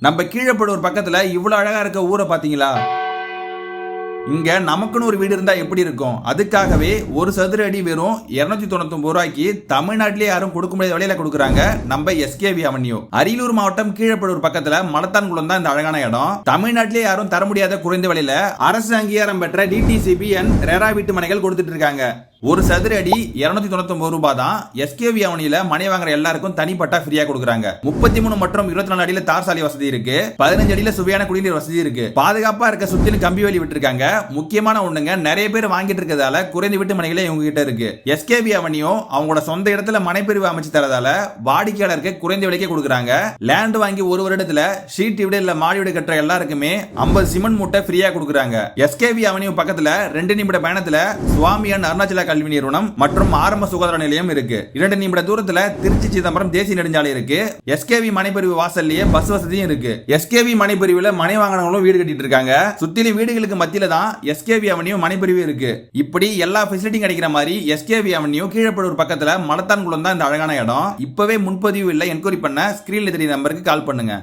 நம்ம கீழப்படூர் பக்கத்துல இவ்வளவு அழகா இருக்க ஊரை பாத்தீங்களா? இங்க நமக்குன்னு ஒரு வீடு இருந்தா எப்படி இருக்கும்? அதுக்காகவே ஒரு சதுர அடி வெறும் 299 ரூபாய்க்கு தமிழ்நாட்டிலே யாரும் கொடுக்க முடியாத விலையில கொடுக்குறாங்க நம்ம எஸ்கேவி அவென்யூ. அரியலூர் மாவட்டம் கீழப்படூர் பக்கத்துல மலத்தான்குளம் தான் இந்த அழகான இடம். தமிழ்நாட்டிலே யாரும் தர முடியாத குறைந்த விலையில அரசு அங்கீகாரம் பெற்ற டிடிசிபி அண்ட் ரெரா வீட்டு மனைகள் கொடுத்துட்டு இருக்காங்க. ஒரு சதுர அடி 299 ரூபாய் தான். எஸ்கேவி அவனியில மனை வாங்குற எல்லாருக்கும் தனிப்பட்டா ஃப்ரீயா கொடுக்குறாங்க. 33 மற்றும் 24 அடியில தார் சாலை வசதி இருக்கு. 15 அடியில சுவையான குடிநீர் வசதி இருக்கு. பாதுகாப்பா இருக்க சுத்திலும் கம்பி வேலி விட்டுருக்காங்க. முக்கியமான ஒண்ணுங்க, நிறைய பேர் வாங்கிட்டு இருக்கிறதால குறைந்த வீட்டு மனைகளே இவங்க கிட்ட இருக்கு. எஸ்கேவி அவனியோ அவங்களோட சொந்த இடத்துல மனைப்பிரிவு அமைச்சு தரதால வாடிக்கையாளருக்கு குறைந்த விலைக்கே கொடுக்குறாங்க. லேண்ட் வாங்கி ஒரு வருடத்துல ஷீட் வீடு இல்ல மாடி வீடு கட்டுற எல்லாருக்குமே 50 சிமெண்ட் மூட்டை ஃப்ரீயா கொடுக்குறாங்க. எஸ்கேவி அவனியூ பக்கத்துல 2 நிமிட பயணத்துல சுவாமியன் அருணாச்சல கல்வி நிறுவனம் மற்றும் ஆரம்ப சுகாதார நிலையம் இருக்கு. 2 நிமிட தூரத்துல திருச்சி சிதம்பரம் தேசிய நெடுஞ்சாலை இருக்கு. எஸ்கேவி மனைப்பிரிவு வாசல்லையே பஸ் வசதியும் இருக்கு. எஸ்கேவி மனைப்பிரிவுல மனை வாங்கினவங்களும் வீடு கட்டிட்டு இருக்காங்க. சுத்திலும் வீடுகளுக்கு மத்தியில தான் எஸ்கேவி அவென்யூ மனைப்பிரிவு இருக்கு. இப்படி எல்லா ஃபெசிலிட்டியும் கிடைக்கிற மாதிரி எஸ்கேவி அவென்யூ கீழப்படூர் பக்கத்துல மலத்தான்குளம் தான் இந்த அழகான இடம். இப்பவே முன்பதிவு இல்ல என்கொயரி பண்ண ஸ்கிரீன்ல தெரிய நம்பருக்கு கால் பண்ணுங்க.